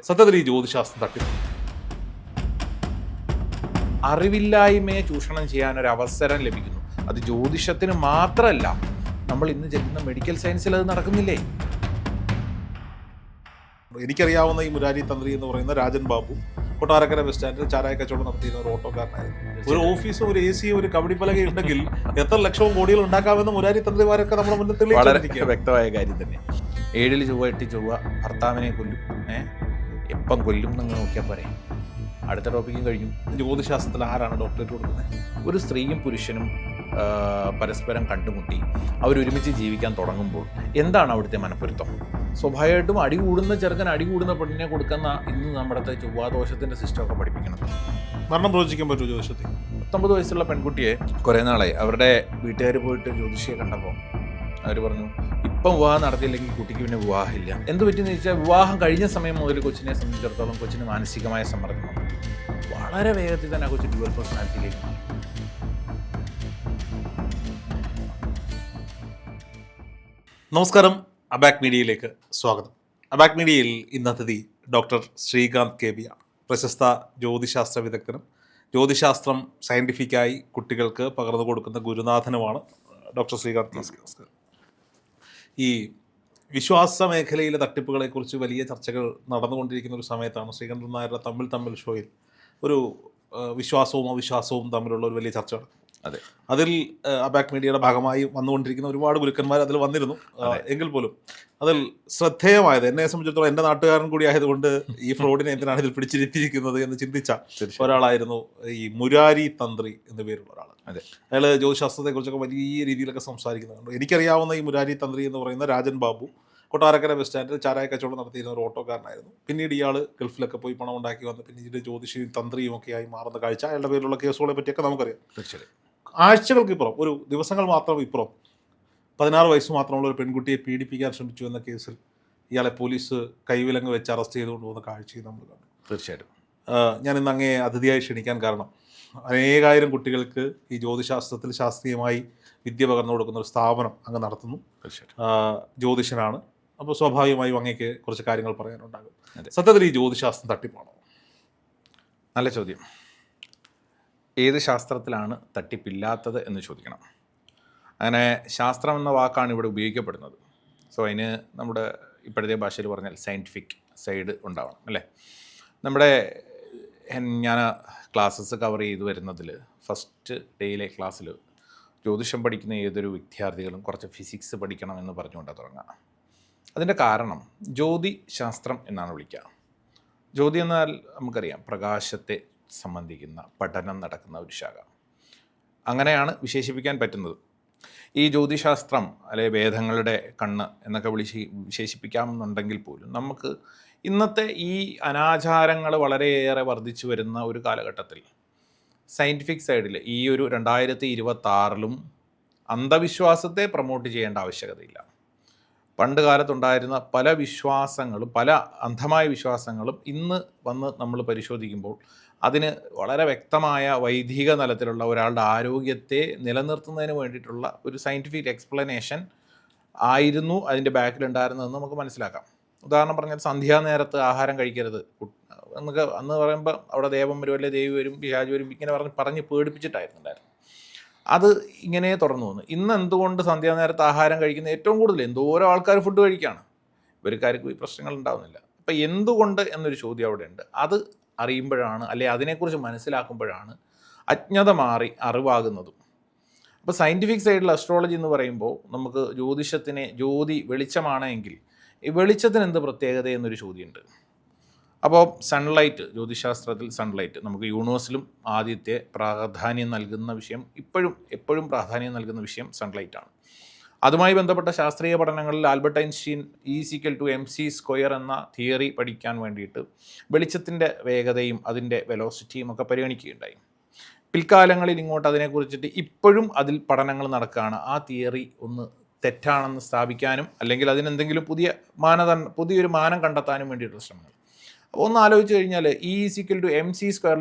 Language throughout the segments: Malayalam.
സത്യത്തിൽ ഈ ജ്യോതിശാസ്ത്രം തട്ടിപ്പ് അറിവില്ലായ്മയെ ചൂഷണം ചെയ്യാൻ ഒരു അവസരം ലഭിക്കുന്നു. അത് ജ്യോതിഷത്തിന് മാത്രമല്ല, നമ്മൾ ഇന്ന് ചെല്ലുന്ന മെഡിക്കൽ സയൻസിൽ അത് നടക്കുന്നില്ലേ? എനിക്കറിയാവുന്ന ഈ മുരാരി തന്ത്രി എന്ന് പറയുന്ന രാജൻ ബാബു കൊട്ടാരക്കര ബസ് സ്റ്റാൻഡിൽ ചാരായ കച്ചവടം നടത്തിയിരുന്ന ഒരു ഓട്ടോക്കാരനായിരുന്നു. ഒരു ഓഫീസും ഒരു എ സിയും ഒരു കബഡിപ്പലകയും ഉണ്ടെങ്കിൽ എത്ര ലക്ഷവും കോടികൾ ഉണ്ടാക്കാമെന്ന് മുരാരി തന്ത്രിമാരൊക്കെ നമ്മുടെ മുന്നിൽ തെളിയിച്ചിരിക്കുക. വ്യക്തമായ കാര്യം തന്നെ. 7 ചൊവ്വ 8 ചൊവ്വ ഭർത്താവിനെ കൊല്ലും, എപ്പം കൊല്ലും എന്നങ്ങ് നോക്കിയാൽ പോരെ. അടുത്ത ടോപ്പിക്കും കഴിഞ്ഞു. ജ്യോതിശാസ്ത്രത്തിൽ ആരാണ് ഡോക്ടറേറ്റ് കൊടുക്കുന്നത്? ഒരു സ്ത്രീയും പുരുഷനും പരസ്പരം കണ്ടുമുട്ടി അവരൊരുമിച്ച് ജീവിക്കാൻ തുടങ്ങുമ്പോൾ എന്താണ് അവിടുത്തെ മനപ്പൊരുത്തം? സ്വാഭാവികമായിട്ടും അടി കൂടുന്ന ചെറുക്കൻ അടി കൂടുന്ന പെണ്ണിനെ കൊടുക്കുന്ന ഇന്ന് നമ്മുടെ ചൊവ്വാദോഷത്തിൻ്റെ സിസ്റ്റമൊക്കെ പഠിപ്പിക്കണം. മരണം പ്രവചിക്കാൻ പറ്റുമോ ജ്യോതിഷത്തിൽ? 19 വയസ്സുള്ള പെൺകുട്ടിയെ കുറേ നാളായി അവരുടെ വീട്ടുകാർ പോയിട്ട് ജ്യോതിഷിയെ കണ്ടപ്പോൾ അവർ പറഞ്ഞു, ഇപ്പം വിവാഹം നടത്തിയില്ലെങ്കിൽ കുട്ടിക്ക് പിന്നെ വിവാഹമില്ല. എന്ത് പറ്റിയെന്ന് ചോദിച്ചാൽ, വിവാഹം കഴിഞ്ഞ സമയം മുതൽ കൊച്ചിനെ സംബന്ധിച്ചിടത്തോളം കൊച്ചിന് മാനസികമായ സമ്മർദ്ദം വന്നു. വളരെ വേഗത്തിൽ തന്നെ ആ കൊച്ചു ഡ്യുവൽ പേഴ്സണാലിറ്റിയിലേക്ക് മാറി. നമസ്കാരം, അബാക് മീഡിയയിലേക്ക് സ്വാഗതം. അബാക് മീഡിയയിൽ ഇന്നത്തെ ഡോക്ടർ ശ്രീകാന്ത് കെ ബി ആണ്. പ്രശസ്ത ജ്യോതിശാസ്ത്ര വിദഗ്ധനും ജ്യോതിശാസ്ത്രം സയൻറ്റിഫിക്കായി കുട്ടികൾക്ക് പകർന്നു കൊടുക്കുന്ന ഗുരുനാഥനുമാണ് ഡോക്ടർ ശ്രീകാന്ത്. നമസ്കാരം. ഈ വിശ്വാസ മേഖലയിലെ തട്ടിപ്പുകളെക്കുറിച്ച് വലിയ ചർച്ചകൾ നടന്നുകൊണ്ടിരിക്കുന്ന ഒരു സമയത്താണ് ശ്രീകണ്ഠൻ നായരുടെ തമ്മിൽ ഷോയിൽ ഒരു വിശ്വാസവും അവിശ്വാസവും തമ്മിലുള്ള ഒരു വലിയ ചർച്ച നടക്കും. അതെ, അതിൽ അബാക് മീഡിയയുടെ ഭാഗമായി വന്നുകൊണ്ടിരിക്കുന്ന ഒരുപാട് ഗുരുക്കന്മാർ അതിൽ വന്നിരുന്നു. എങ്കിൽ പോലും അതിൽ ശ്രദ്ധേയമായത്, എന്നെ സംബന്ധിച്ചിടത്തോളം എൻ്റെ നാട്ടുകാരൻ കൂടി ആയതുകൊണ്ട് ഈ ഫ്രോഡിനെ എന്തിനാണ് ഇതിൽ പിടിച്ചിരുത്തിയിരിക്കുന്നത് എന്ന് ചിന്തിച്ച ഒരാളായിരുന്നു ഈ മുരാരി തന്ത്രി എന്ന പേരുള്ള ഒരാൾ. അതെ, അയാൾ ജ്യോതിശാസ്ത്രത്തെക്കുറിച്ചൊക്കെ വലിയ രീതിയിലൊക്കെ സംസാരിക്കുന്നുണ്ട്. എനിക്കറിയാവുന്ന ഈ മുരാരി തന്ത്രി എന്ന് പറയുന്ന രാജൻ ബാബു കൊട്ടാരക്കര ബസ് സ്റ്റാൻഡിൽ ചാരായ കച്ചവടം നടത്തിയിരുന്ന ഒരു ഓട്ടോക്കാരനായിരുന്നു. പിന്നീട് ഇയാൾ ഗൾഫിലൊക്കെ പോയി പണം ഉണ്ടാക്കി വന്ന് പിന്നീട് ജ്യോതിഷിയും തന്ത്രിയും ഒക്കെ ആയി മാറുന്ന കാഴ്ച, അയാളുടെ പേരിലുള്ള കേസുകളെ പറ്റിയൊക്കെ നമുക്കറിയാം. തീർച്ചയായും. ആഴ്ചകൾക്ക് ഇപ്പുറം, ഒരു ദിവസങ്ങൾ മാത്രം ഇപ്പുറം 16 വയസ്സ് മാത്രമുള്ള ഒരു പെൺകുട്ടിയെ പീഡിപ്പിക്കാൻ ശ്രമിച്ചു എന്ന കേസിൽ ഇയാളെ പോലീസ് കൈവിലങ്ങ് വെച്ച് അറസ്റ്റ് ചെയ്തുകൊണ്ട് പോകുന്ന കാഴ്ചയും നമ്മൾ കണ്ടു. തീർച്ചയായിട്ടും. ഞാൻ ഇന്ന് അങ്ങേ അതിഥിയായി ക്ഷണിക്കാൻ കാരണം, അനേകായിരം കുട്ടികൾക്ക് ഈ ജ്യോതിശാസ്ത്രത്തിൽ ശാസ്ത്രീയമായി വിദ്യ പകർന്നു കൊടുക്കുന്ന ഒരു സ്ഥാപനം അങ്ങ് നടത്തുന്നു. ജ്യോതിഷനാണ്. അപ്പോൾ സ്വാഭാവികമായും അങ്ങേക്ക് കുറച്ച് കാര്യങ്ങൾ പറയാനുണ്ടാകും. സത്യത്തിൽ ഈ ജ്യോതിശാസ്ത്രം തട്ടിപ്പാണോ? നല്ല ചോദ്യം. ഏത് ശാസ്ത്രത്തിലാണ് തട്ടിപ്പില്ലാത്തത് എന്ന് ചോദിക്കണം. അങ്ങനെ ശാസ്ത്രം എന്ന വാക്കാണ് ഇവിടെ ഉപയോഗിക്കപ്പെടുന്നത്. സോ അതിന് നമ്മുടെ ഇപ്പോഴത്തെ ഭാഷയിൽ പറഞ്ഞാൽ സയൻറ്റിഫിക് സൈഡ് ഉണ്ടാവണം, അല്ലേ? നമ്മുടെ ഞാൻ ക്ലാസ്സസ് കവർ ചെയ്ത് വരുന്നതിൽ ഫസ്റ്റ് ഡേയിലെ ക്ലാസ്സിൽ ജ്യോതിഷം പഠിക്കുന്ന ഏതൊരു വിദ്യാർത്ഥികളും കുറച്ച് ഫിസിക്സ് പഠിക്കണമെന്ന് പറഞ്ഞുകൊണ്ടാണ് തുടങ്ങുക. അതിൻ്റെ കാരണം ജ്യോതിശാസ്ത്രം എന്നാണ് വിളിക്കുക. ജ്യോതി എന്നാൽ നമുക്കറിയാം, പ്രകാശത്തെ സംബന്ധിക്കുന്ന പഠനം നടക്കുന്ന ഒരു ശാഖ. അങ്ങനെയാണ് വിശേഷിപ്പിക്കാൻ പറ്റുന്നത്. ഈ ജ്യോതിശാസ്ത്രം അല്ലെ വേദങ്ങളുടെ കണ്ണ് എന്നൊക്കെ വിശേഷിപ്പിക്കാമെന്നുണ്ടെങ്കിൽ പോലും നമുക്ക് ഇന്നത്തെ ഈ അനാചാരങ്ങൾ വളരെയേറെ വർദ്ധിച്ചു വരുന്ന ഒരു കാലഘട്ടത്തിൽ സയൻറ്റിഫിക് സൈഡിൽ ഈ ഒരു 2026 അന്ധവിശ്വാസത്തെ പ്രൊമോട്ട് ചെയ്യേണ്ട ആവശ്യകതയില്ല. പണ്ട് കാലത്തുണ്ടായിരുന്ന പല വിശ്വാസങ്ങളും, പല അന്ധമായ വിശ്വാസങ്ങളും ഇന്ന് വന്ന് നമ്മൾ പരിശോധിക്കുമ്പോൾ അതിന് വളരെ വ്യക്തമായ വൈദിക തലത്തിലുള്ള ഒരാളുടെ ആരോഗ്യത്തെ നിലനിർത്തുന്നതിന് വേണ്ടിയിട്ടുള്ള ഒരു സയൻറ്റിഫിക് എക്സ്പ്ലനേഷൻ ആയിരുന്നു അതിൻ്റെ ബാക്കിലുണ്ടായിരുന്നതെന്ന് നമുക്ക് മനസ്സിലാക്കാം. ഉദാഹരണം പറഞ്ഞാൽ, സന്ധ്യാനേരത്ത് ആഹാരം കഴിക്കരുത് എന്നൊക്കെ അന്ന് പറയുമ്പോൾ അവിടെ ദേവൻ വരും, അല്ലെ ദേവി വരും, പിശാച് വരും, ഇങ്ങനെ പറഞ്ഞ് പേടിപ്പിച്ചിട്ടായിരുന്നുണ്ടായിരുന്നു. അത് ഇങ്ങനെ തുടർന്നു വന്നു. ഇന്ന് എന്തുകൊണ്ട് സന്ധ്യാനേരത്ത് ആഹാരം കഴിക്കുന്ന ഏറ്റവും കൂടുതൽ എന്തോരോ ആൾക്കാർ ഫുഡ് കഴിക്കുകയാണ്, ഇവർക്കാർക്കും ഈ പ്രശ്നങ്ങൾ ഉണ്ടാകുന്നില്ല. അപ്പം എന്തുകൊണ്ട് എന്നൊരു ചോദ്യം അവിടെ ഉണ്ട്. അത് അറിയുമ്പോഴാണ്, അല്ലെ അതിനെക്കുറിച്ച് മനസ്സിലാക്കുമ്പോഴാണ് അജ്ഞത മാറി അറിവാകുന്നതും. അപ്പോൾ സയൻറ്റിഫിക് സൈഡിൽ അസ്ട്രോളജി എന്ന് പറയുമ്പോൾ നമുക്ക് ജ്യോതിഷത്തിനെ, ജ്യോതി വെളിച്ചമാണെങ്കിൽ ഈ വെളിച്ചത്തിന് എന്ത് പ്രത്യേകത എന്നൊരു ചോദ്യമുണ്ട്. അപ്പോൾ സൺലൈറ്റ്, ജ്യോതിശാസ്ത്രത്തിൽ സൺലൈറ്റ് നമുക്ക് യൂണിവേഴ്സിലും ആദ്യത്തെ പ്രാധാന്യം നൽകുന്ന വിഷയം, എപ്പോഴും പ്രാധാന്യം നൽകുന്ന വിഷയം സൺലൈറ്റാണ്. അതുമായി ബന്ധപ്പെട്ട ശാസ്ത്രീയ പഠനങ്ങളിൽ ആൽബർട്ട് ഐൻസ്റ്റീൻ E=mc² എന്ന തിയറി പഠിക്കാൻ വേണ്ടിയിട്ട് വെളിച്ചത്തിൻ്റെ വേഗതയും അതിൻ്റെ വെലോസിറ്റിയും ഒക്കെ പരിഗണിക്കുകയുണ്ടായി. പിൽക്കാലങ്ങളിൽ ഇങ്ങോട്ട് അതിനെക്കുറിച്ചിട്ട് ഇപ്പോഴും അതിൽ പഠനങ്ങൾ നടക്കുകയാണ്. ആ തിയറി ഒന്ന് തെറ്റാണെന്ന് സ്ഥാപിക്കാനും അല്ലെങ്കിൽ അതിനെന്തെങ്കിലും പുതിയൊരു മാനം കണ്ടെത്താനും വേണ്ടിയിട്ടുള്ള ശ്രമങ്ങൾ. അപ്പോൾ ഒന്ന് ആലോചിച്ച് കഴിഞ്ഞാൽ E=mc²,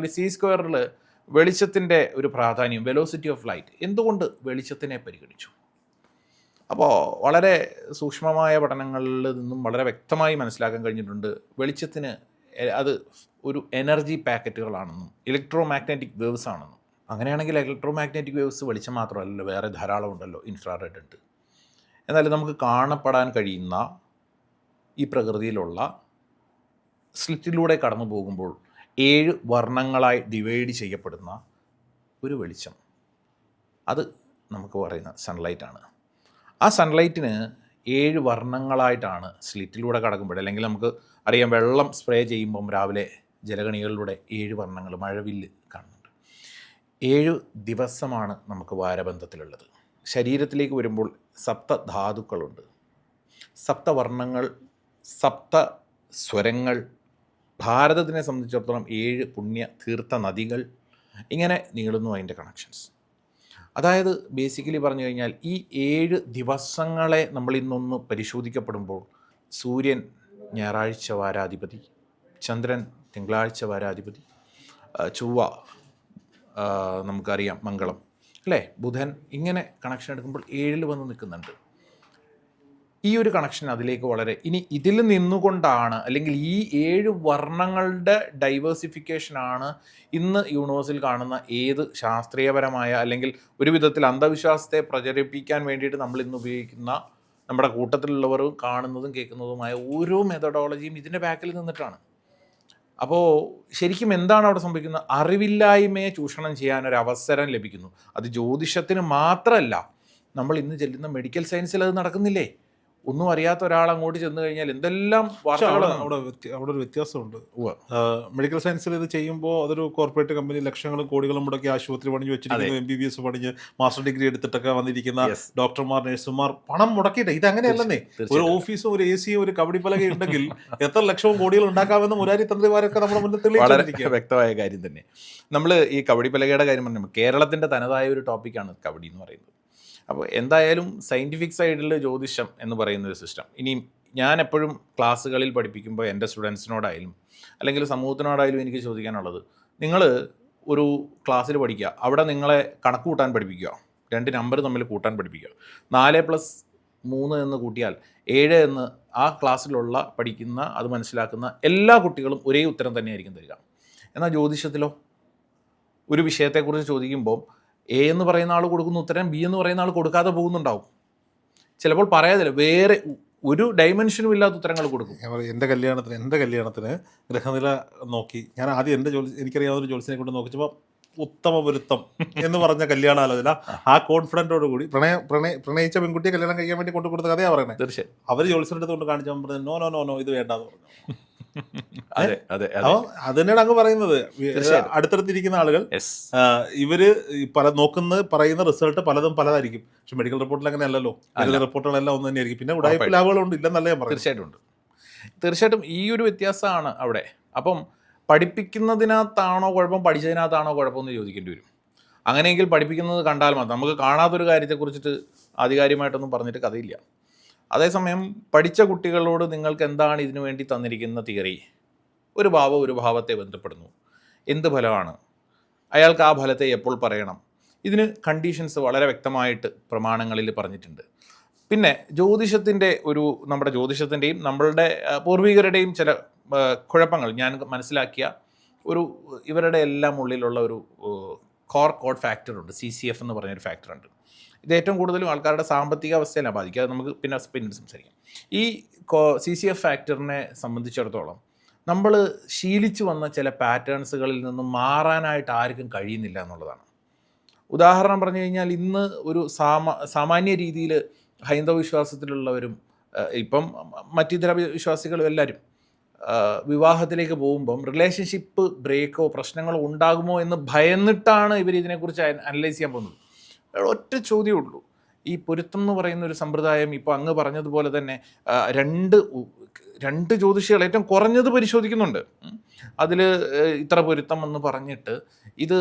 c² വെളിച്ചത്തിൻ്റെ ഒരു പ്രാധാന്യം, വെലോസിറ്റി ഓഫ് ലൈറ്റ്, എന്തുകൊണ്ട് വെളിച്ചത്തിനെ പരിഗണിച്ചു? അപ്പോൾ വളരെ സൂക്ഷ്മമായ പഠനങ്ങളിൽ നിന്നും വളരെ വ്യക്തമായി മനസ്സിലാക്കാൻ കഴിഞ്ഞിട്ടുണ്ട്, വെളിച്ചത്തിന് അത് ഒരു എനർജി പാക്കറ്റുകളാണെന്നും ഇലക്ട്രോ മാഗ്നറ്റിക് വേവ്സ് ആണെന്നും. അങ്ങനെയാണെങ്കിൽ ഇലക്ട്രോ മാഗ്നറ്റിക് വേവ്സ് വെളിച്ചം മാത്രമല്ലല്ലോ, വേറെ ധാരാളം ഉണ്ടല്ലോ. ഇൻഫ്രാറെഡ് ഉണ്ട്. എന്നാലും നമുക്ക് കാണപ്പെടാൻ കഴിയുന്ന ഈ പ്രകൃതിയിലുള്ള സ്ലിറ്റിലൂടെ കടന്നു പോകുമ്പോൾ 7 വർണ്ണങ്ങളായി ഡിവൈഡ് ചെയ്യപ്പെടുന്ന ഒരു വെളിച്ചം, അത് നമുക്ക് പറയുന്ന സൺലൈറ്റാണ്. ആ സൺലൈറ്റിന് 7 വർണ്ണങ്ങളായിട്ടാണ് സ്ലിറ്റിലൂടെ കടക്കുമ്പോൾ, അല്ലെങ്കിൽ നമുക്ക് അറിയാം വെള്ളം സ്പ്രേ ചെയ്യുമ്പം രാവിലെ ജലഗണികളിലൂടെ 7 വർണ്ണങ്ങൾ മഴവില്ല് കാണുന്നുണ്ട്. 7 ദിവസമാണ് നമുക്ക് വാരബന്ധത്തിലുള്ളത്. ശരീരത്തിലേക്ക് വരുമ്പോൾ സപ്തധാതുക്കളുണ്ട്, സപ്തവർണ്ണങ്ങൾ, സപ്ത സ്വരങ്ങൾ. ഭാരതത്തിനെ സംബന്ധിച്ചിടത്തോളം 7 പുണ്യ തീർത്ഥ നദികൾ. ഇങ്ങനെ നീളുന്നു അതിൻ്റെ കണക്ഷൻസ്. അതായത് ബേസിക്കലി പറഞ്ഞു കഴിഞ്ഞാൽ ഈ 7 ദിവസങ്ങളെ നമ്മൾ ഇന്നൊന്ന് പരിശോധിക്കപ്പെടുമ്പോൾ സൂര്യൻ ഞായറാഴ്ച വാരാധിപതി, ചന്ദ്രൻ തിങ്കളാഴ്ച വാരാധിപതി, ചൊവ്വ നമുക്കറിയാം മംഗളം അല്ലേ, ബുധൻ, ഇങ്ങനെ കണക്ഷൻ എടുക്കുമ്പോൾ 7 വന്ന് നിൽക്കുന്നുണ്ട്. ഈ ഒരു കണക്ഷൻ അതിലേക്ക് വളരെ ഇനി ഇതിൽ നിന്നുകൊണ്ടാണ്, അല്ലെങ്കിൽ ഈ 7 വർണ്ണങ്ങളുടെ ഡൈവേഴ്സിഫിക്കേഷനാണ് ഇന്ന് യൂണിവേഴ്സിൽ കാണുന്ന ഏത് ശാസ്ത്രീയപരമായ അല്ലെങ്കിൽ ഒരു വിധത്തിൽ അന്ധവിശ്വാസത്തെ പ്രചരിപ്പിക്കാൻ വേണ്ടിയിട്ട് നമ്മൾ ഇന്ന് ഉപയോഗിക്കുന്ന നമ്മുടെ കൂട്ടത്തിലുള്ളവരും കാണുന്നതും കേൾക്കുന്നതുമായ ഓരോ മെത്തഡോളജിയും ഇതിൻ്റെ ബാക്കിൽ നിന്നിട്ടാണ്. അപ്പോൾ ശരിക്കും എന്താണ് അവിടെ സംഭവിക്കുന്നത്? അറിവില്ലായ്മയെ ചൂഷണം ചെയ്യാൻ ഒരു അവസരം ലഭിക്കുന്നു. അത് ജ്യോതിഷത്തിന് മാത്രമല്ല, നമ്മൾ ഇന്ന് ചെല്ലുന്ന മെഡിക്കൽ സയൻസിൽ അത് നടക്കുന്നില്ലേ? ഒന്നും അറിയാത്ത ഒരാൾ അങ്ങോട്ട് ചെന്ന് കഴിഞ്ഞാൽ എന്തെല്ലാം വാർത്തകളാണ്. അവിടെ ഒരു വ്യത്യാസമുണ്ട്. മെഡിക്കൽ സയൻസിൽ ഇത് ചെയ്യുമ്പോൾ അതൊരു കോർപ്പറേറ്റ് കമ്പനി ലക്ഷങ്ങളും കോടികളും മുടക്കി ആശുപത്രി പണിഞ്ഞ് വെച്ചിരിക്കുന്നു, MBBS പണിഞ്ഞ് മാസ്റ്റർ ഡിഗ്രി എടുത്തിട്ടൊക്കെ വന്നിരിക്കുന്ന ഡോക്ടർമാർ, നഴ്സുമാർ പണം മുടക്കിയിട്ട്. ഇത് അങ്ങനെയല്ലെന്നേ. ഒരു ഓഫീസും ഒരു AC ഒരു കബഡി പലക ഉണ്ടെങ്കിൽ എത്ര ലക്ഷവും കോടികളും ഉണ്ടാക്കാമെന്ന് മുരാരി തന്ത്രിമാരൊക്കെ നമ്മുടെ മുന്നിൽ തെളിയിച്ചിരിക്കുക. വ്യക്തമായ കാര്യം തന്നെ. നമ്മൾ ഈ കബഡി പലകയുടെ കാര്യം പറഞ്ഞു, കേരളത്തിൻ്റെ തനതായ ഒരു ടോപ്പിക്കാണ് കബഡി എന്ന് പറയുന്നത്. അപ്പോൾ എന്തായാലും സയൻറ്റിഫിക് സൈഡിൽ ജ്യോതിഷം എന്ന് പറയുന്നൊരു സിസ്റ്റം. ഇനി ഞാൻ എപ്പോഴും ക്ലാസ്സുകളിൽ പഠിപ്പിക്കുമ്പോൾ എൻ്റെ സ്റ്റുഡൻസിനോടായാലും അല്ലെങ്കിൽ സമൂഹത്തിനോടായാലും എനിക്ക് ചോദിക്കാനുള്ളത്, നിങ്ങൾ ഒരു ക്ലാസ്സിൽ പഠിക്കുക, അവിടെ നിങ്ങളെ കണക്ക് കൂട്ടാൻ പഠിപ്പിക്കുക, 2 നമ്പർ തമ്മിൽ കൂട്ടാൻ പഠിപ്പിക്കുക. 4+3 എന്ന് കൂട്ടിയാൽ 7 എന്ന് ആ ക്ലാസ്സിലുള്ള പഠിക്കുന്ന അത് മനസ്സിലാക്കുന്ന എല്ലാ കുട്ടികളും ഒരേ ഉത്തരം തന്നെയായിരിക്കും തരിക. എന്നാൽ ജ്യോതിഷത്തിലോ ഒരു വിഷയത്തെക്കുറിച്ച് ചോദിക്കുമ്പോൾ A എന്ന് പറയുന്ന ആൾ കൊടുക്കുന്ന ഉത്തരം B എന്ന് പറയുന്ന ആൾ കൊടുക്കാതെ പോകുന്നുണ്ടാവും. ചിലപ്പോൾ പറയാതില്ല, വേറെ ഒരു ഡൈമെൻഷനും ഇല്ലാത്ത ഉത്തരങ്ങൾ കൊടുക്കും. എൻ്റെ കല്യാണത്തിന് ഗ്രഹനില നോക്കി ഞാൻ ആദ്യം എനിക്കറിയാവുന്ന ഒരു ജോത്സ്യനെ കൊണ്ട് നോക്കിച്ചപ്പോൾ ഉത്തമ പൊരുത്തം എന്ന് പറഞ്ഞ കല്യാണാലോചന ആ കോൺഫിഡൻറ്റോട് കൂടി പ്രണയിച്ച പെൺകുട്ടിയെ കല്യാണം കഴിക്കാൻ വേണ്ടി കൊണ്ടു കൊടുത്ത കഥയാണ് പറയുന്നത്. തീർച്ചയായും അവർ ജോത്സ്യൻ്റെ അടുത്ത് കൊണ്ട് കാണിച്ചാൽ പറഞ്ഞത് നോ നോ നോ നോ ഇത് വേണ്ടാന്ന് പറഞ്ഞു. അതെ അതിനാണ് അങ്ങ് പറയുന്നത്. അടുത്തടുത്തിരിക്കുന്ന ആളുകൾ ഇവര് പറയുന്ന റിസൾട്ട് പലതും പലതായിരിക്കും. പക്ഷെ മെഡിക്കൽ റിപ്പോർട്ടിൽ അങ്ങനെ അല്ലല്ലോ. മെഡിക്കൽ റിപ്പോർട്ടുകളെല്ലാം ഒന്ന് തന്നെയായിരിക്കും. പിന്നെ ഉടായ്പ ലാഭങ്ങളുണ്ട്, ഇല്ലെന്നല്ല ഞാൻ പറഞ്ഞു. തീർച്ചയായിട്ടും ഈ ഒരു വ്യത്യാസമാണ് അവിടെ. അപ്പം പഠിപ്പിക്കുന്നതിനകത്താണോ കുഴപ്പം, പഠിച്ചതിനകത്താണോ കുഴപ്പമെന്ന് ചോദിക്കേണ്ടി വരും. അങ്ങനെയെങ്കിൽ പഠിപ്പിക്കുന്നത് കണ്ടാൽ മാത്രം, നമുക്ക് കാണാത്തൊരു കാര്യത്തെക്കുറിച്ചിട്ട് ആധികാരികമായിട്ടൊന്നും പറഞ്ഞിട്ട് കഥയില്ല. അതേസമയം പഠിച്ച കുട്ടികളോട് നിങ്ങൾക്ക് എന്താണ് ഇതിനു വേണ്ടി തന്നിരിക്കുന്ന തിയറി, ഒരു ഭാവം ഒരു ഭാവത്തെ ബന്ധപ്പെടുന്നു, എന്ത് ഫലമാണ്, അയാൾക്ക് ആ ഫലത്തെ എപ്പോൾ പറയണം, ഇതിന് കണ്ടീഷൻസ് വളരെ വ്യക്തമായിട്ട് പ്രമാണങ്ങളിൽ പറഞ്ഞിട്ടുണ്ട്. പിന്നെ ജ്യോതിഷത്തിൻ്റെ നമ്മുടെ ജ്യോതിഷത്തിൻ്റെയും നമ്മളുടെ പൂർവികരുടെയും ചില കുഴപ്പങ്ങൾ ഞാൻ മനസ്സിലാക്കിയ ഇവരുടെ എല്ലാം ഉള്ളിലുള്ള ഒരു കോഡ് ഫാക്ടറുണ്ട്, CCF എന്ന് പറഞ്ഞൊരു ഫാക്ടറുണ്ട്. ഇത് ഏറ്റവും കൂടുതലും ആൾക്കാരുടെ സാമ്പത്തിക അവസ്ഥയിലാണ് ബാധിക്കുക. അത് നമുക്ക് പിന്നീട് സംസാരിക്കാം. ഈ CCF ഫാക്ടറിനെ സംബന്ധിച്ചിടത്തോളം നമ്മൾ ശീലിച്ചു വന്ന ചില പാറ്റേൺസുകളിൽ നിന്നും മാറാനായിട്ട് ആർക്കും കഴിയുന്നില്ല എന്നുള്ളതാണ്. ഉദാഹരണം പറഞ്ഞു കഴിഞ്ഞാൽ, ഇന്ന് ഒരു സാമാന്യ രീതിയിൽ ഹൈന്ദവ വിശ്വാസത്തിലുള്ളവരും ഇപ്പം മറ്റിതര വിശ്വാസികളും എല്ലാവരും വിവാഹത്തിലേക്ക് പോകുമ്പം റിലേഷൻഷിപ്പ് ബ്രേക്കോ പ്രശ്നങ്ങളോ ഉണ്ടാകുമോ എന്ന് ഭയന്നിട്ടാണ് ഇവർ ഇതിനെക്കുറിച്ച് അനലൈസ് ചെയ്യാൻ പോകുന്നത്. ഒറ്റ ചോദ്യമേ ഉള്ളൂ, ഈ പൊരുത്തം എന്ന് പറയുന്ന ഒരു സമ്പ്രദായം ഇപ്പോൾ അങ്ങ് പറഞ്ഞതുപോലെ തന്നെ രണ്ട് ജ്യോതിഷികൾ ഏറ്റവും കുറഞ്ഞത് പരിശോധിക്കുന്നുണ്ട്. അതിൽ ഇത്ര പൊരുത്തം എന്ന് പറഞ്ഞിട്ട് ഇത്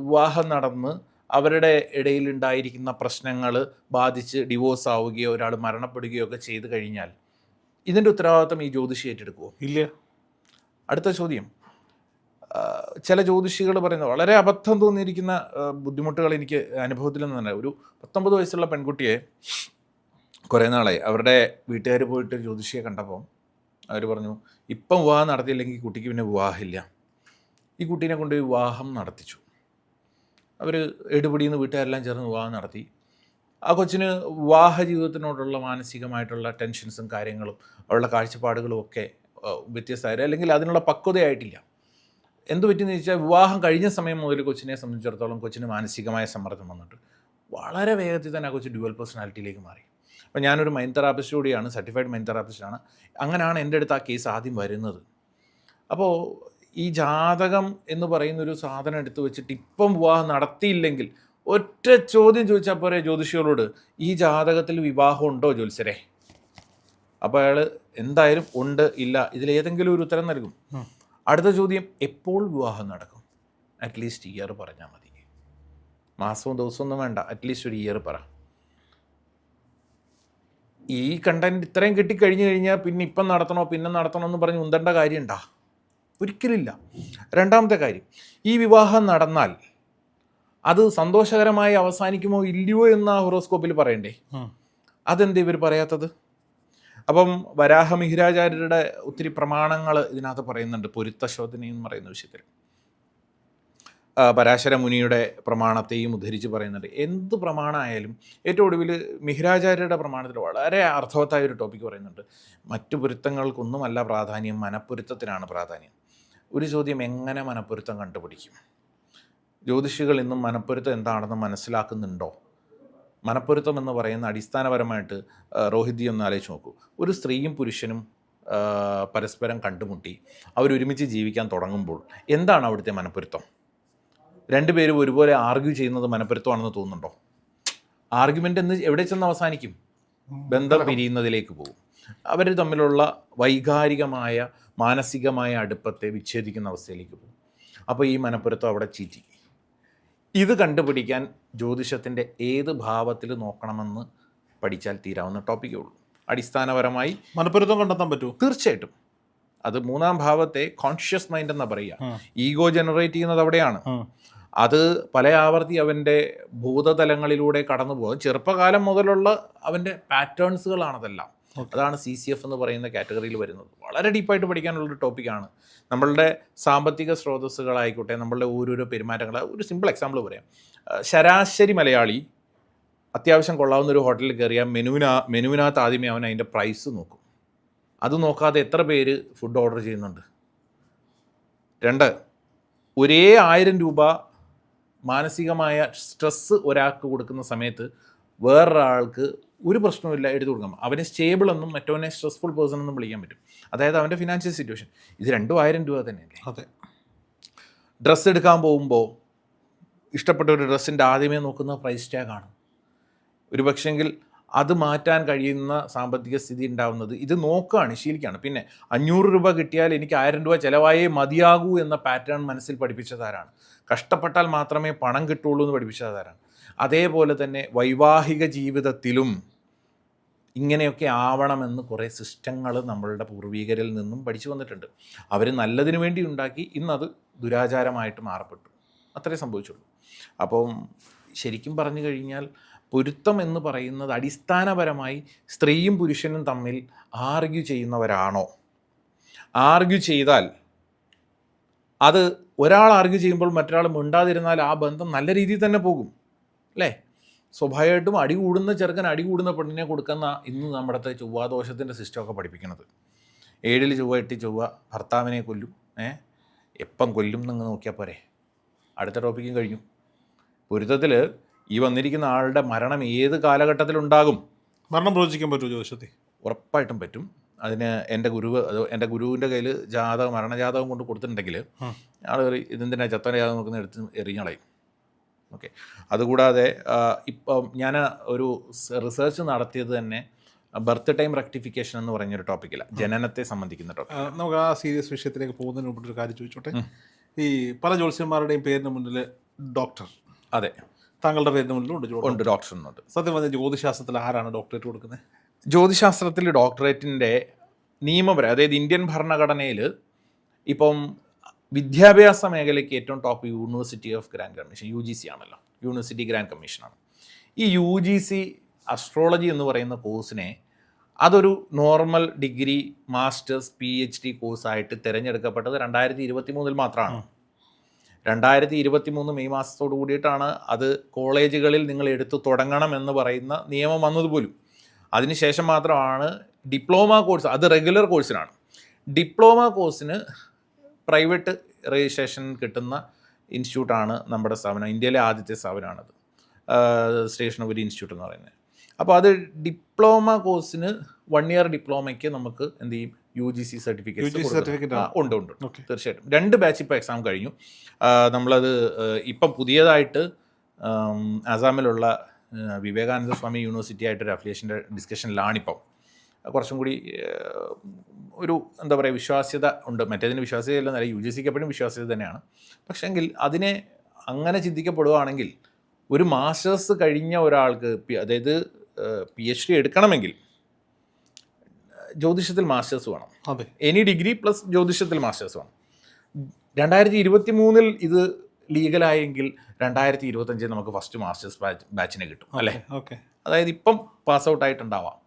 വിവാഹം നടന്ന് അവരുടെ ഇടയിലുണ്ടായിരിക്കുന്ന പ്രശ്നങ്ങൾ ബാധിച്ച് ഡിവോഴ്സ് ആവുകയോ ഒരാൾ മരണപ്പെടുകയോ ഒക്കെ ചെയ്തു കഴിഞ്ഞാൽ ഇതിൻ്റെ ഉത്തരവാദിത്വം ഈ ജ്യോതിഷി ഏറ്റെടുക്കുമോ? ഇല്ല. അടുത്ത ചോദ്യം, ചില ജ്യോതിഷികൾ പറയുന്നത് വളരെ അബദ്ധം തോന്നിയിരിക്കുന്ന ബുദ്ധിമുട്ടുകൾ എനിക്ക് അനുഭവത്തിൽ നിന്ന് തന്നെ. ഒരു 19 വയസ്സുള്ള പെൺകുട്ടിയെ കുറേ നാളായി അവരുടെ വീട്ടുകാർ പോയിട്ട് ജ്യോതിഷിയെ കണ്ടപ്പോൾ അവർ പറഞ്ഞു ഇപ്പം വിവാഹം നടത്തിയില്ലെങ്കിൽ കുട്ടിക്ക് പിന്നെ വിവാഹമില്ല. ഈ കുട്ടീനെ കൊണ്ട് വിവാഹം നടത്തിച്ചു. അവർ എടുപിടിയിൽ നിന്ന് വീട്ടുകാരെല്ലാം ചേർന്ന് വിവാഹം നടത്തി. ആ കൊച്ചിന് വിവാഹ ജീവിതത്തിനോടുള്ള മാനസികമായിട്ടുള്ള ടെൻഷൻസും കാര്യങ്ങളും അവളുടെ കാഴ്ചപ്പാടുകളും ഒക്കെ വ്യത്യസ്തമായിരുന്നു, അല്ലെങ്കിൽ അതിനുള്ള പക്വതയായിട്ടില്ല. എന്ത് പറ്റിയെന്ന് ചോദിച്ചാൽ വിവാഹം കഴിഞ്ഞ സമയം മുതൽ കൊച്ചിനെ സംബന്ധിച്ചിടത്തോളം കൊച്ചിന് മാനസികമായ സമ്മർദ്ദം വന്നിട്ട് വളരെ വേഗത്തിൽ തന്നെ ആ കൊച്ച് ഡ്യുവൽ പേഴ്സണാലിറ്റിയിലേക്ക് മാറി. അപ്പോൾ ഞാനൊരു മൈൻഡ് തെറാപ്പിസ്റ്റ് കൂടിയാണ്, സർട്ടിഫൈഡ് മൈൻഡ് തെറാപ്പിസ്റ്റാണ്. അങ്ങനെയാണ് എൻ്റെ അടുത്ത് ആ കേസ് ആദ്യം വരുന്നത്. അപ്പോൾ ഈ ജാതകം എന്ന് പറയുന്നൊരു സാധനം എടുത്ത് വെച്ചിട്ട് ഇപ്പം വിവാഹം നടത്തിയില്ലെങ്കിൽ ഒറ്റ ചോദ്യം ചോദിച്ചാൽ പോരെ ജ്യോതിഷികളോട്, ഈ ജാതകത്തിൽ വിവാഹം ഉണ്ടോ ജ്യോത്സ്യരെ? അപ്പോൾ അയാൾ എന്തായാലും ഉണ്ട് ഇല്ല ഇതിലേതെങ്കിലും ഒരു ഉത്തരം നൽകും. അടുത്ത ചോദ്യം, എപ്പോൾ വിവാഹം നടക്കും? അറ്റ്ലീസ്റ്റ് ഇയർ പറഞ്ഞാൽ മതി. മാസവും ദിവസമൊന്നും വേണ്ട, അറ്റ്ലീസ്റ്റ് ഒരു ഇയർ പറ. ഈ കണ്ടന്റ് ഇത്രയും കിട്ടിക്കഴിഞ്ഞു കഴിഞ്ഞാൽ പിന്നെ ഇപ്പം നടത്തണോ പിന്നെ നടത്തണോ എന്ന് പറഞ്ഞ് ഉന്തേണ്ട കാര്യമുണ്ടാ? ഒരിക്കലില്ല. രണ്ടാമത്തെ കാര്യം, ഈ വിവാഹം നടന്നാൽ അത് സന്തോഷകരമായി അവസാനിക്കുമോ ഇല്ലയോ എന്ന് ആ ഹൊറോസ്കോപ്പിൽ പറയണ്ടേ? അതെന്താ ഇവർ പറയാത്തത്? അപ്പം വരാഹ മിഹിരാചാര്യരുടെ ഒത്തിരി പ്രമാണങ്ങൾ ഇതിനകത്ത് പറയുന്നുണ്ട്. പൊരുത്തശോധന എന്ന് പറയുന്ന വിഷയത്തിൽ പരാശര മുനിയുടെ പ്രമാണത്തെയും ഉദ്ധരിച്ച് പറയുന്നുണ്ട്. എന്ത് പ്രമാണമായാലും ഏറ്റവും ഒടുവിൽ മിഹിരാചാര്യരുടെ പ്രമാണത്തിൽ വളരെ അർത്ഥവത്തായ ഒരു ടോപ്പിക്ക് പറയുന്നുണ്ട്. മറ്റു പൊരുത്തങ്ങൾക്കൊന്നുമല്ല പ്രാധാന്യം, മനപ്പൊരുത്തത്തിനാണ് പ്രാധാന്യം. ഒരു ചോദ്യം, എങ്ങനെ മനപ്പൊരുത്തം കണ്ടുപിടിക്കും? ജ്യോതിഷികൾ ഇന്നും മനപ്പൊരുത്തം എന്താണെന്ന് മനസ്സിലാക്കുന്നുണ്ടോ? മനപ്പൊരുത്തം എന്ന് പറയുന്ന അടിസ്ഥാനപരമായിട്ട് രോഹിതി ഒന്ന് ആലോചിച്ച് നോക്കൂ. ഒരു സ്ത്രീയും പുരുഷനും പരസ്പരം കണ്ടുമുട്ടി അവരൊരുമിച്ച് ജീവിക്കാൻ തുടങ്ങുമ്പോൾ എന്താണ് അവിടുത്തെ മനപ്പൊരുത്തം? രണ്ടുപേരും ഒരുപോലെ ആർഗ്യൂ ചെയ്യുന്നത് മനപ്പൊരുത്തമാണെന്ന് തോന്നുന്നുണ്ടോ? ആർഗ്യുമെൻ്റ് എന്ന് എവിടെ ചെന്ന് അവസാനിക്കും? ബന്ധം പിരിയുന്നതിലേക്ക് പോകും. അവർ തമ്മിലുള്ള വൈകാരികമായ മാനസികമായ അടുപ്പത്തെ വിച്ഛേദിക്കുന്ന അവസ്ഥയിലേക്ക് പോകും. അപ്പോൾ ഈ മനപ്പൊരുത്തം അവിടെ ചീറ്റി. ഇത് കണ്ടുപിടിക്കാൻ ജ്യോതിഷത്തിൻ്റെ ഏത് ഭാവത്തിൽ നോക്കണമെന്ന് പഠിച്ചാൽ തീരാവുന്ന ടോപ്പിക്കേ ഉള്ളൂ. അടിസ്ഥാനപരമായി മനപ്പൊരുത്തം കണ്ടെത്താൻ പറ്റുമോ? തീർച്ചയായിട്ടും. അത് മൂന്നാം ഭാവത്തെ കോൺഷ്യസ് മൈൻഡ് എന്നാ പറയുക. ഈഗോ ജനറേറ്റ് ചെയ്യുന്നത് അവിടെയാണ്. അത് പല ആവർത്തി അവൻ്റെ ഭൂതതലങ്ങളിലൂടെ കടന്നു പോകും. ചെറുപ്പകാലം മുതലുള്ള അവൻ്റെ പാറ്റേൺസുകളാണതെല്ലാം. അതാണ് CCF എന്ന് പറയുന്ന കാറ്റഗറിയിൽ വരുന്നത്. വളരെ ഡീപ്പായിട്ട് പഠിക്കാനുള്ളൊരു ടോപ്പിക്കാണ്. നമ്മളുടെ സാമ്പത്തിക സ്രോതസ്സുകളായിക്കോട്ടെ, നമ്മളുടെ ഓരോരോ പെരുമാറ്റങ്ങൾ. ഒരു സിമ്പിൾ എക്സാമ്പിൾ പറയാം. ശരാശരി മലയാളി അത്യാവശ്യം കൊള്ളാവുന്ന ഒരു ഹോട്ടലിൽ കയറിയാൽ മെനുവിനകത്ത് ആദ്യമേ അവൻ അതിൻ്റെ പ്രൈസ് നോക്കും. അത് നോക്കാതെ എത്ര പേര് ഫുഡ് ഓർഡർ ചെയ്യുന്നുണ്ട്? 2, ഒരേ 1000 രൂപ മാനസികമായ സ്ട്രെസ്സ് ഒരാൾക്ക് കൊടുക്കുന്ന സമയത്ത് വേറൊരാൾക്ക് ഒരു പ്രശ്നമില്ല എടുത്തു കൊടുക്കാം. അവനെ സ്റ്റേബിൾ എന്നും മറ്റവനെ സ്ട്രെസ്ഫുൾ പേഴ്സൺ എന്നും വിളിക്കാൻ പറ്റും. അതായത് അവൻ്റെ ഫിനാൻഷ്യൽ സിറ്റുവേഷൻ. ഇത് രണ്ടും 1000 രൂപ തന്നെയല്ലേ? അതെ. ഡ്രസ്സ് എടുക്കാൻ പോകുമ്പോൾ ഇഷ്ടപ്പെട്ട ഒരു ഡ്രസ്സിൻ്റെ ആദ്യമേ നോക്കുന്ന പ്രൈസ് ടാഗാണ്. ഒരു പക്ഷെങ്കിൽ അത് മാറ്റാൻ കഴിയുന്ന സാമ്പത്തിക സ്ഥിതി ഉണ്ടാവുന്നത് ഇത് നോക്കുകയാണ്, ശീലിക്കുകയാണ്. പിന്നെ 500 രൂപ കിട്ടിയാൽ എനിക്ക് 1000 രൂപ ചിലവായേ മതിയാകൂ എന്ന പാറ്റേൺ മനസ്സിൽ പഠിപ്പിച്ചതാരാണ്? കഷ്ടപ്പെട്ടാൽ മാത്രമേ പണം കിട്ടുള്ളൂ എന്ന് പഠിപ്പിച്ചതാരാണ്? അതേപോലെ തന്നെ വൈവാഹിക ജീവിതത്തിലും ഇങ്ങനെയൊക്കെ ആവണമെന്ന് കുറേ സിസ്റ്റങ്ങൾ നമ്മളുടെ പൂർവികരിൽ നിന്നും പഠിച്ചു വന്നിട്ടുണ്ട്. അവർ നല്ലതിനു വേണ്ടി ഉണ്ടാക്കി, ഇന്നത് ദുരാചാരമായിട്ട് മാറപ്പെട്ടു. അത്രേ സംഭവിച്ചുള്ളൂ. അപ്പം ശരിക്കും പറഞ്ഞു കഴിഞ്ഞാൽ പൊരുത്തം എന്ന് പറയുന്നത് അടിസ്ഥാനപരമായി സ്ത്രീയും പുരുഷനും തമ്മിൽ ആർഗ്യൂ ചെയ്യുന്നവരാണോ? ആർഗ്യൂ ചെയ്താൽ അത് ഒരാൾ ആർഗ്യൂ ചെയ്യുമ്പോൾ മറ്റൊരാൾ മിണ്ടാതിരുന്നാൽ ആ ബന്ധം നല്ല രീതിയിൽ തന്നെ പോകും അല്ലേ? സ്വാഭാവികമായിട്ടും അടി കൂടുന്ന ചെറുക്കൻ അടി കൂടുന്ന പെണ്ണിനെ കൊടുക്കുന്ന ഇന്ന് നമ്മുടെ ചൊവ്വാദോഷത്തിൻ്റെ സിസ്റ്റമൊക്കെ പഠിപ്പിക്കുന്നത്. 7 ചൊവ്വ 8 ചൊവ്വ ഭർത്താവിനെ കൊല്ലും. എപ്പം കൊല്ലും എന്നങ്ങ് നോക്കിയാൽ പോരെ? അടുത്ത ടോപ്പിക്കും കഴിഞ്ഞു. പൊരുത്തത്തിൽ ഈ വന്നിരിക്കുന്ന ആളുടെ മരണം ഏത് കാലഘട്ടത്തിലുണ്ടാകും? മരണം പ്രവചിക്കാൻ പറ്റുമോ ജ്യോതിഷത്തിൽ? ഉറപ്പായിട്ടും പറ്റും. അതിന് എൻ്റെ ഗുരുവിൻ്റെ കയ്യിൽ മരണജാതകം കൊണ്ട് കൊടുത്തിട്ടുണ്ടെങ്കിൽ ആൾ ഇതെന്തിനാ ചത്തൻ്റെ ജാതകം നോക്കുന്ന എടുത്ത് എറിഞ്ഞളയും. ഓക്കെ. അതുകൂടാതെ ഇപ്പം ഞാൻ ഒരു റിസർച്ച് നടത്തിയത് തന്നെ ബർത്ത് ടൈം റെക്ടിഫിക്കേഷൻ എന്ന് പറഞ്ഞൊരു ടോപ്പിക്കില്ല, ജനനത്തെ സംബന്ധിക്കുന്ന ടോപ്പിക്. നമുക്ക് ആ സീരിയസ് വിഷയത്തിലേക്ക് പോകുന്നതിന് മുമ്പ് ഒരു കാര്യം ചോദിച്ചോട്ടെ. ഈ പല ജ്യോത്സ്യന്മാരുടെയും പേരിന് മുന്നിൽ ഡോക്ടർ, അതെ, താങ്കളുടെ പേരിന് മുന്നിലുണ്ട് ഉണ്ട്, ഡോക്ടർ എന്നുണ്ട്. സത്യം പറഞ്ഞാൽ ജ്യോതിശാസ്ത്രത്തിൽ ആരാണ് ഡോക്ടറേറ്റ് കൊടുക്കുന്നത്? ജ്യോതിശാസ്ത്രത്തിൽ ഡോക്ടറേറ്റിൻ്റെ നിയമപരം, അതായത് ഇന്ത്യൻ ഭരണഘടനയിൽ ഇപ്പം വിദ്യാഭ്യാസ മേഖലയ്ക്ക് ഏറ്റവും top university of grant commission, UGC ആണല്ലോ, യൂണിവേഴ്സിറ്റി ഗ്രാൻഡ് കമ്മീഷനാണ്. ഈ UGC അസ്ട്രോളജി എന്ന് പറയുന്ന കോഴ്സിനെ അതൊരു നോർമൽ ഡിഗ്രി, മാസ്റ്റേഴ്സ്, PhD കോഴ്സായിട്ട് തിരഞ്ഞെടുക്കപ്പെട്ടത് 2023 മാത്രമാണ്. 2023 മെയ് മാസത്തോട് കൂടിയിട്ടാണ് അത് കോളേജുകളിൽ നിങ്ങൾ എടുത്തു തുടങ്ങണം എന്ന് പറയുന്ന നിയമം വന്നതുപോലും. അതിനുശേഷം മാത്രമാണ് ഡിപ്ലോമ കോഴ്സ്, അത് റെഗുലർ കോഴ്സിനാണ്. ഡിപ്ലോമ കോഴ്സിന് പ്രൈവറ്റ് രജിസ്ട്രേഷൻ കിട്ടുന്ന ഇൻസ്റ്റിറ്റ്യൂട്ടാണ് നമ്മുടെ സ്ഥാപനം. ഇന്ത്യയിലെ ആദ്യത്തെ സ്ഥാപനമാണത്, സ്റ്റേഷനപുരി ഇൻസ്റ്റിറ്റ്യൂട്ട് എന്ന് പറയുന്നത്. അപ്പോൾ അത് ഡിപ്ലോമ കോഴ്സിന് 1 ഇയർ ഡിപ്ലോമയ്ക്ക് നമുക്ക് എന്ത് ചെയ്യും, UGC സർട്ടിഫിക്കറ്റ് ഉണ്ട്. തീർച്ചയായിട്ടും 2 ബാച്ച് ഇപ്പോൾ എക്സാം കഴിഞ്ഞു. നമ്മളത് ഇപ്പം പുതിയതായിട്ട് ആസാമിലുള്ള വിവേകാനന്ദ സ്വാമി യൂണിവേഴ്സിറ്റി ആയിട്ടൊരു അഫിലിയേഷൻ്റെ ഡിസ്കഷനിലാണിപ്പം. കുറച്ചും കൂടി ഒരു എന്താ പറയുക വിശ്വാസ്യത ഉണ്ട്. മറ്റേതിന് വിശ്വാസ്യതയില്ല, നല്ല UGCക്ക് എപ്പോഴും വിശ്വാസ്യത തന്നെയാണ്. പക്ഷേങ്കിൽ അതിനെ അങ്ങനെ ചിന്തിക്കപ്പെടുകയാണെങ്കിൽ ഒരു മാസ്റ്റേഴ്സ് കഴിഞ്ഞ ഒരാൾക്ക്, അതായത് PhD എടുക്കണമെങ്കിൽ ജ്യോതിഷത്തിൽ മാസ്റ്റേഴ്സ് വേണം. അതെ, എനി ഡിഗ്രി പ്ലസ് ജ്യോതിഷത്തിൽ മാസ്റ്റേഴ്സ് വേണം. 2023 ഇത് ലീഗലായെങ്കിൽ 2025 നമുക്ക് ഫസ്റ്റ് മാസ്റ്റേഴ്സ് ബാച്ചിനെ കിട്ടും അല്ലേ? ഓക്കെ. അതായത് ഇപ്പം പാസ് ഔട്ട് ആയിട്ടുണ്ടാവാം.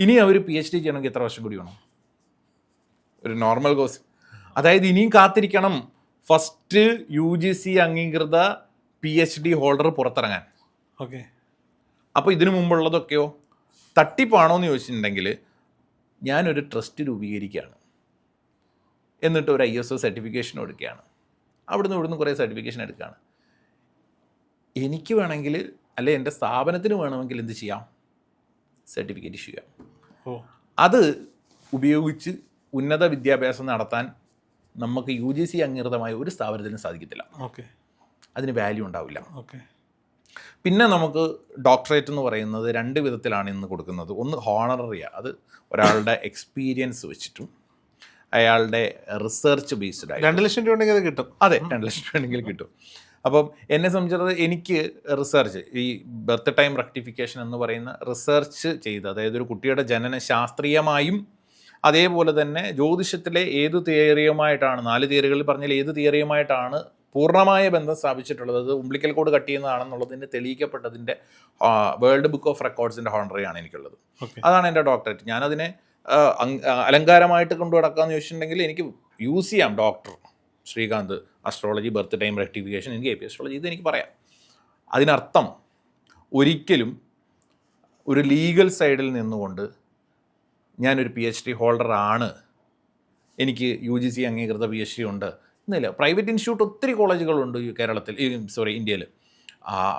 ഇനി അവർ PhD ചെയ്യണമെങ്കിൽ എത്ര വർഷം കൂടി വേണം? ഒരു നോർമൽ കോഴ്സ്. അതായത് ഇനിയും കാത്തിരിക്കണം ഫസ്റ്റ് UGC അംഗീകൃത PhD ഹോൾഡർ പുറത്തിറങ്ങാൻ. ഓക്കെ. അപ്പോൾ ഇതിനു മുമ്പുള്ളതൊക്കെയോ തട്ടിപ്പാണോ എന്ന് ചോദിച്ചിട്ടുണ്ടെങ്കിൽ, ഞാനൊരു ട്രസ്റ്റ് രൂപീകരിക്കുകയാണ്, എന്നിട്ട് ഒരു ISO സർട്ടിഫിക്കേഷൻ എടുക്കുകയാണ്, ഇവിടുന്ന് കുറേ സർട്ടിഫിക്കേഷൻ എടുക്കുകയാണ്. എനിക്ക് വേണമെങ്കിൽ, അല്ലെ എൻ്റെ സ്ഥാപനത്തിന് വേണമെങ്കിൽ എന്ത് ചെയ്യാം, സർട്ടിഫിക്കറ്റ് ഇഷ്യൂ ചെയ്യാം. അത് ഉപയോഗിച്ച് ഉന്നത വിദ്യാഭ്യാസം നടത്താൻ നമുക്ക് UGC അംഗീകൃതമായ ഒരു സ്ഥാപനത്തിനും സാധിക്കത്തില്ല. ഓക്കെ. അതിന് വാല്യൂ ഉണ്ടാവില്ല. ഓക്കെ. പിന്നെ നമുക്ക് ഡോക്ടറേറ്റ് എന്ന് പറയുന്നത് 2 വിധത്തിലാണ് ഇന്ന് കൊടുക്കുന്നത്. ഒന്ന് ഹോണററിയ, അത് ഒരാളുടെ എക്സ്പീരിയൻസ് വെച്ചിട്ടും അയാളുടെ റിസർച്ച് ബേസ്ഡ് ആയി 2 ലക്ഷം രൂപ ഉണ്ടെങ്കിൽ അത് കിട്ടും. അതെ, 2 ലക്ഷം രൂപ ഉണ്ടെങ്കിൽ കിട്ടും. അപ്പം എന്നെ സംബന്ധിച്ചിടത്തോളം എനിക്ക് റിസർച്ച്, ഈ ബർത്ത് ടൈം റെക്ടിഫിക്കേഷൻ എന്ന് പറയുന്ന റിസർച്ച് ചെയ്ത്, അതായത് ഒരു കുട്ടിയുടെ ജനന ശാസ്ത്രീയമായും അതേപോലെ തന്നെ ജ്യോതിഷത്തിലെ ഏത് തിയറിയുമായിട്ടാണ്, 4 തിയറികളിൽ പറഞ്ഞാൽ ഏത് തിയറിയുമായിട്ടാണ് പൂർണ്ണമായ ബന്ധം സ്ഥാപിച്ചിട്ടുള്ളത്, അത് ഉംബ്ലിക്കൽ കോഡ് കട്ട് ചെയ്യുന്നതാണെന്നുള്ളതിൻ്റെ തെളിയിക്കപ്പെട്ടതിൻ്റെ വേൾഡ് ബുക്ക് ഓഫ് റെക്കോർഡ്സിൻ്റെ ഹോണറിയാണ് എനിക്കുള്ളത്. അതാണ് എൻ്റെ ഡോക്ടറേറ്റ്. ഞാനതിനെ അലങ്കാരമായിട്ട് കൊണ്ടു നടക്കാമെന്ന് ചോദിച്ചിട്ടുണ്ടെങ്കിൽ എനിക്ക് യൂസ് ചെയ്യാം. Doctor Srikanth astrology, birth time rectification, എനിക്ക് AP അസ്ട്രോളജി, ഇതെനിക്ക് പറയാം. അതിനർത്ഥം ഒരിക്കലും ഒരു ലീഗൽ സൈഡിൽ നിന്നുകൊണ്ട് ഞാനൊരു PhD ഹോൾഡറാണ്, എനിക്ക് UGC അംഗീകൃത PhD ഉണ്ട് എന്നില്ല. പ്രൈവറ്റ് ഇൻസ്റ്റിറ്റ്യൂട്ട് ഒത്തിരി കോളേജുകളുണ്ട് കേരളത്തിൽ, ഇന്ത്യയിൽ.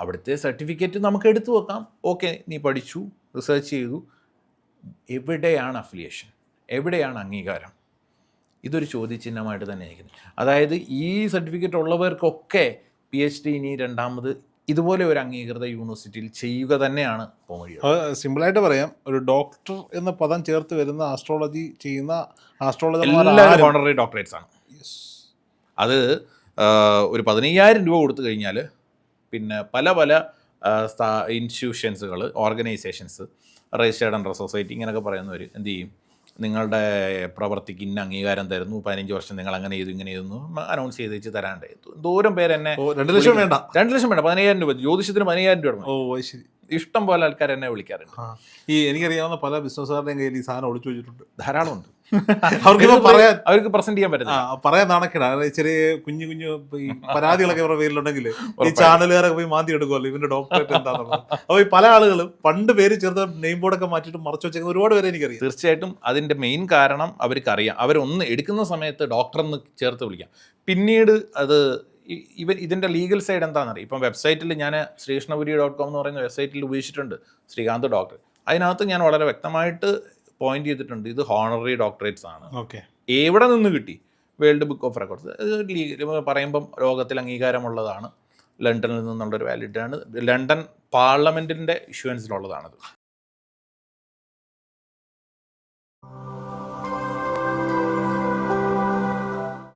അവിടുത്തെ സർട്ടിഫിക്കറ്റ് നമുക്ക് എടുത്തു വെക്കാം. ഓക്കെ, നീ പഠിച്ചു, റിസർച്ച് ചെയ്തു, എവിടെയാണ് അഫിലിയേഷൻ, എവിടെയാണ് അംഗീകാരം? ഇതൊരു ചോദ്യചിഹ്നമായിട്ട് തന്നെ ഇരിക്കുന്നത്. അതായത് ഈ സർട്ടിഫിക്കറ്റ് ഉള്ളവർക്കൊക്കെ PhD ഇനി രണ്ടാമത് ഇതുപോലെ ഒരു അംഗീകൃത യൂണിവേഴ്സിറ്റിയിൽ ചെയ്യുക തന്നെയാണ് പോംവഴി. സിമ്പിളായിട്ട് പറയാം, ഒരു ഡോക്ടർ എന്ന പദം ചേർത്ത് വരുന്ന ആസ്ട്രോളജി ചെയ്യുന്ന എല്ലാവരും ഹോണററി ഡോക്ടറേറ്റ്സ് ആണ്. അത് ഒരു 15,000 രൂപ കൊടുത്തു കഴിഞ്ഞാൽ പിന്നെ പല ഇൻസ്റ്റിറ്റ്യൂഷൻസുകൾ, ഓർഗനൈസേഷൻസ്, രജിസ്റ്റേർഡ് അണ്ടർ സൊസൈറ്റി ഇങ്ങനെയൊക്കെ പറയുന്നവർ എന്ത് ചെയ്യും, നിങ്ങളുടെ പ്രവർത്തിക്ക് ഇന്ന അംഗീകാരം തരുന്നു, 15 വർഷം നിങ്ങൾ അങ്ങനെ ചെയ്തു ഇങ്ങനെ ചെയ്തു അനൗൺസ് ചെയ്ത് വെച്ച് തരാണ്ട് ദൂരം പേര് എന്നെ 2 ലക്ഷം വേണ്ട, 2 ലക്ഷം വേണ്ട, 15,000 രൂപ, ജ്യോതിഷത്തിന് 15,000 രൂപ. ഓ ശരി. ഇഷ്ടം പോലെ ആൾക്കാർ എന്നെ വിളിക്കാറുണ്ട്. ഈ എനിക്കറിയാവുന്ന പല ബിസിനസ്സുകാരുടെയും കയ്യിൽ ഈ സാധനം ഒളിച്ചു വെച്ചിട്ടുണ്ട്. ധാരാളം ഉണ്ട്. അവർക്ക് പ്രസന്റ് ചെയ്യാൻ പറ്റില്ല, പറയാൻ നാണക്കേടാണ്. ചെറിയ കുഞ്ഞു ഈ പരാതികളൊക്കെ ഇവരുടെ പേരിലുണ്ടെങ്കിൽ ഈ ചാനലുകാരൊക്കെ പോയി മാന്തി എടുക്കുമല്ലോ ഇവന്റെ ഡോക്ടറേറ്റ് എന്താണെന്നുള്ളത്. അപ്പോൾ ഈ പല ആളുകളും പണ്ട് പേര് ചേർത്ത് നെയിം ബോർഡൊക്കെ മാറ്റിയിട്ട് മറച്ചു വെച്ചേക്കുന്ന ഒരുപാട് പേരെ എനിക്കറിയാം. തീർച്ചയായിട്ടും അതിന്റെ മെയിൻ കാരണം അവർക്കറിയാം, അവരൊന്ന് എടുക്കുന്ന സമയത്ത് ഡോക്ടർ എന്ന് ചേർത്ത് വിളിക്കാം. പിന്നീട് അത് ഇതിൻ്റെ ലീഗൽ സൈഡ് എന്താണെന്നറിയാം. ഇപ്പം വെബ്സൈറ്റിൽ ഞാൻ ശ്രീകൃഷ്ണപുരി.com എന്ന് പറയുന്ന വെബ്സൈറ്റിൽ ഉപയോഗിച്ചിട്ടുണ്ട് ശ്രീകാന്ത് ഡോക്ടർ. അതിനകത്ത് ഞാൻ വളരെ വ്യക്തമായിട്ട് പോയിന്റ് ചെയ്തിട്ടുണ്ട്, ഇത് ഹോണററി ഡോക്ടറേറ്റ്സ് ആണ്. ഓക്കെ. എവിടെ നിന്ന് കിട്ടി? World book of records. Legal പറയുമ്പം ലോകത്തിൽ അംഗീകാരമുള്ളതാണ്, ലണ്ടനിൽ നിന്നുള്ളൊരു വാലിഡാണ്, ലണ്ടൻ പാർലമെൻറ്റിൻ്റെ ഇഷ്യൂവൻസിലുള്ളതാണത്.